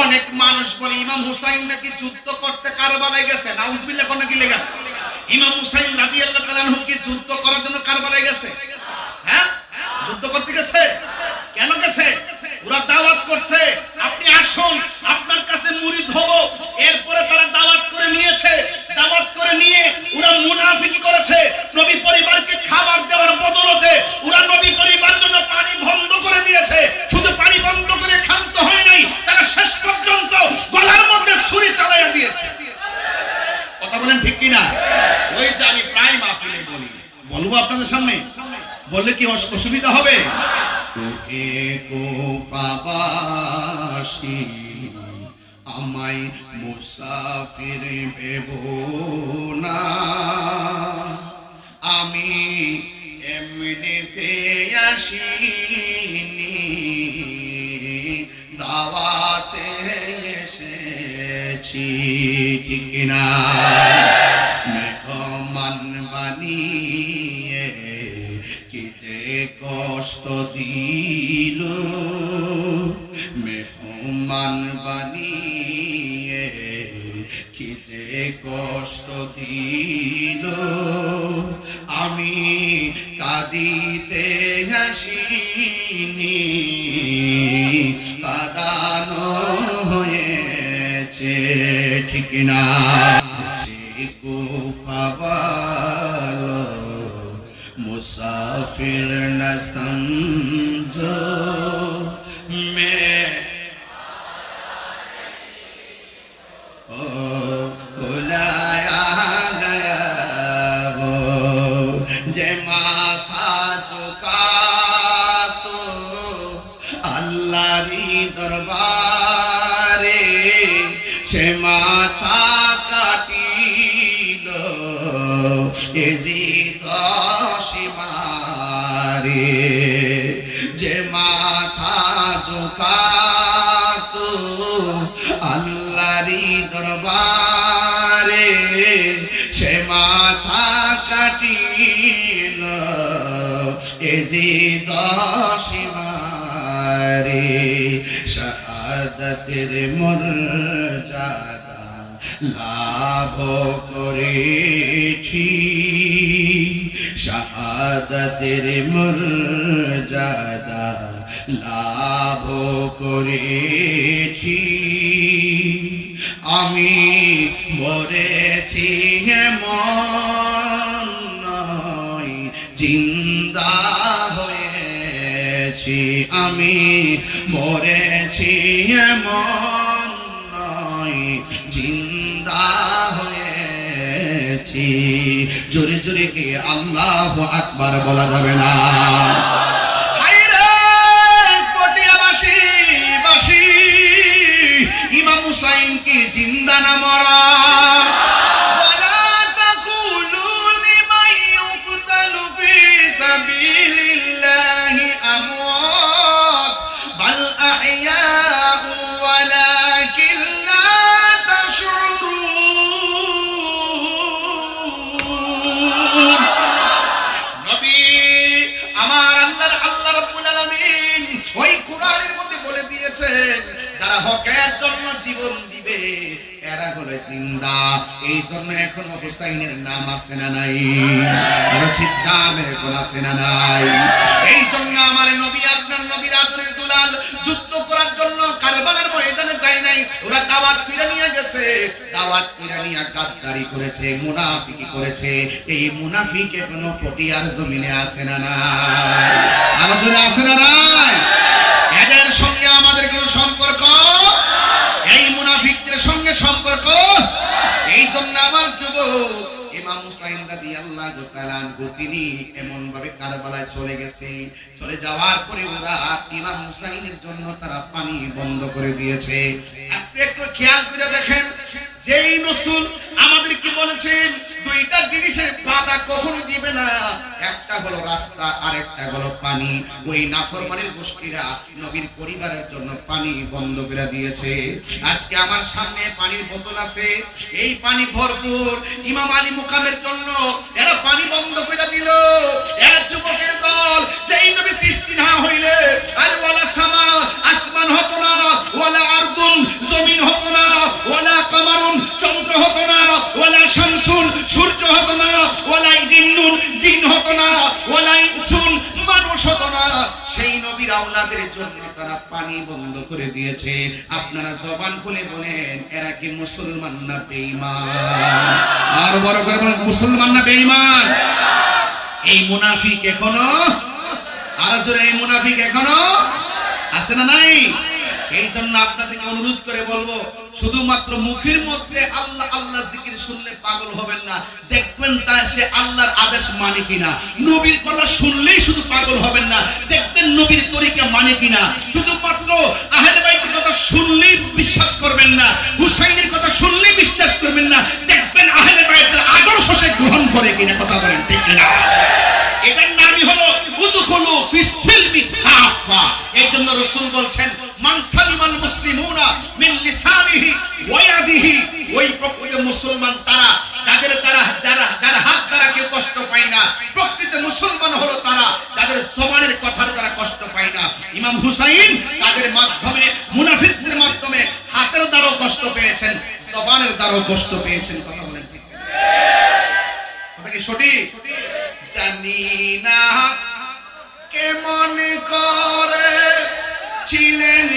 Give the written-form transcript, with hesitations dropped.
অনেক মানুষ বলে ইমাম হুসাইন নাকি যুদ্ধ করতে কারবালায় গেছে। নাউজুবিল্লাহ কোন কি লেগা? ইমাম হুসাইন রাদিয়াল্লাহু তাআলা আনহু কি যুদ্ধ করার জন্য কারবালায় গেছে? হ্যাঁ, যুদ্ধ করতে গেছে। কেন গেছে? ওরা দাওয়াত করছে, আপনি আসুন, আপনার কাছে মুরিদ হব। এরপরে তারা দাওয়াত করে নিয়েছে। দাওয়াত করে নিয়ে ওরা মুনাফিকি করেছে। নবী পরিবারকে খাবার দেওয়ার বদলতে ওরা নবী পরিবারের জন্য পানি বন্ধ করে দিয়েছে। শুধু পানি বন্ধ করে ক্ষান্ত হয় নাই, তারা শেষ পর্যন্ত গলার মধ্যে ছুরি চালাইয়া দিয়েছে। কথা বলেন ঠিক কিনা? ওই যে আমি প্রায় মাহফিলে বলি, বলবো আপনাদের সামনে, বললে কি অসুবিধা হবে? কোফাবাসী আমায় মুসাফির ভেবো না, আমি এমনিতে আসিনি, দাওয়াতে এসেছি। ঠিক কিনা? মেহমান বানিয়ে কি যে কষ্ট দিল, মেহমান বানিয়ে কি যে কষ্ট দিল, আমি কাঁদিতে আসিনি, কাঁদানো হয়েছে। ঠিক না? मुसाफिर न समझो मैं बुलाया गया हो, जे माथा झुका तो अल्लाहरी दरबारे, से माथा काटिल যে মাথা ঝুঁকাতো আল্লাহরি দরবারে, সে মাথা কাটিল এজিদ শিমারে। শাহাদাতের মর্যাদা লাভ করেছি, শাহাদাতের মর্যাদা লাভ করেছি, আমি মরেছি এমন নয়, জিন্দা হয়েছি, আমি মরেছি এমন নয়, জিন্দা হয়েছি। জোরে জোরে কে আল্লাহু আকবার বলা যাবে না? কটিয়াবাসী বাসী, ইমাম হুসাইন কি জিন্দা না মরা? যারা হকের জন্য জীবন দিবে এরা হলো জিন্দা। এই জন্য এখনো হুসাইনের নাম আছে না নাই? চিৎকার আছে না নাই? এই জন্য আমার নবী, আপনার নবীর আদরের দুলাল যুদ্ধ করার জন্য কারবালার ময়দানে যায় নাই। ওরা দাওয়াত করে নিয়ে গেছে, দাওয়াত করে নিয়ে গাদ্দারি করেছে, মুনাফিকি করেছে। এই মুনাফিক এখনো পটিয়ার জমিনে আছে না নাই? আর জোরে আছে না নাই? এদের সঙ্গে আমাদের কোনো সম্পর্ক, এই মুনাফিকদের সঙ্গে সম্পর্ক। এই জন্য আমার যুবক ইমাম হুসাইন রাদিয়াল্লাহু তাআলা আনহু তিনি এমন ভাবে কারবালায় চলে গেছে। চলে যাওয়ার পরে ওরা ইমাম হুসাইনের জন্য তারা পানি বন্ধ করে দিয়েছে। আপনি একটু খেয়াল করে দেখেন, যেই রাসূল আমাদেরকে বলেছেন দুইটা জিনিসের বাধা কখনো দিবে না, একটা হলো রাস্তা আর একটা হলো পানি। ওই নাফরমানের গোষ্ঠীরা নবীর পরিবারের জন্য পানি বন্ধ করে দিয়েছে। আজকে আমার সামনে পানির বোতল আছে, এই পানি ভরপুর। ইমাম আলী মুকামের জন্য এরা পানি বন্ধ করে দিল। এক যুবকের দল, যেই নবী সৃষ্টি না হইলে আর ওয়ালা সামা আসমান হতো না, ওয়ালা আরদুন জিন্নুন জিন হতো না, ওয়ালা ইনসুন মানুষ হতো না। সেই নবীর আওলাদের জন্য তারা পানি বন্ধ করে দিয়েছে। আপনারা জবান খুলে বলেন, এরা কি মুসলমান না বেঈমান? আর বড় করে বলেন, মুসলমান না বেঈমান? এই মুনাফিক এখনো, আর জোরে, এই মুনাফিক এখনো আছে না নাই? এই জন্য আপনাদেরকে অনুরোধ করে বলবো, শুধুমাত্র মুখের মধ্যে আল্লাহ আল্লাহ জিকির শুনলে পাগল হবেন না। দেখবেন তা সে আল্লাহর আদেশ মানে কিনা। নবীর কথা শুনলেই শুধু পাগল হবেন না, দেখবেন নবীর তরিকা মানে কিনা। শুধুমাত্র আহলে বাইতের কথা শুনলেই বিশ্বাস করবেন না, হুসাইনের কথা শুনলেই বিশ্বাস করবেন না, দেখবেন আহলে বাইতের আদর্শ সে গ্রহণ করে কিনা। কথা বলেন ঠিক কিনা? এটার নামই হলো উদখুলু ফিস সিলমি কাফা। এই জন্য রাসূল বলছেন, মান সালিমাল মুসলিমুনা মিন লিসানিহি ওয়া ইয়াদিহি। ওই প্রকৃত মুসলমান তারা যারা হাত দ্বারা কেউ কষ্ট পায় না। প্রকৃত মুসলমান হলো তারা যাদের জবানের কথার দ্বারা কষ্ট পায় না। ইমাম হুসাইন তাদের মাধ্যমে, মুনাফিকদের মাধ্যমে হাতের দ্বারাও কষ্ট পেয়েছেন, জবানের দ্বারাও কষ্ট পেয়েছেন। কথা বলেন ঠিক কিনা? কথা কি সঠিক? জানি না কেমন করে ছিলেন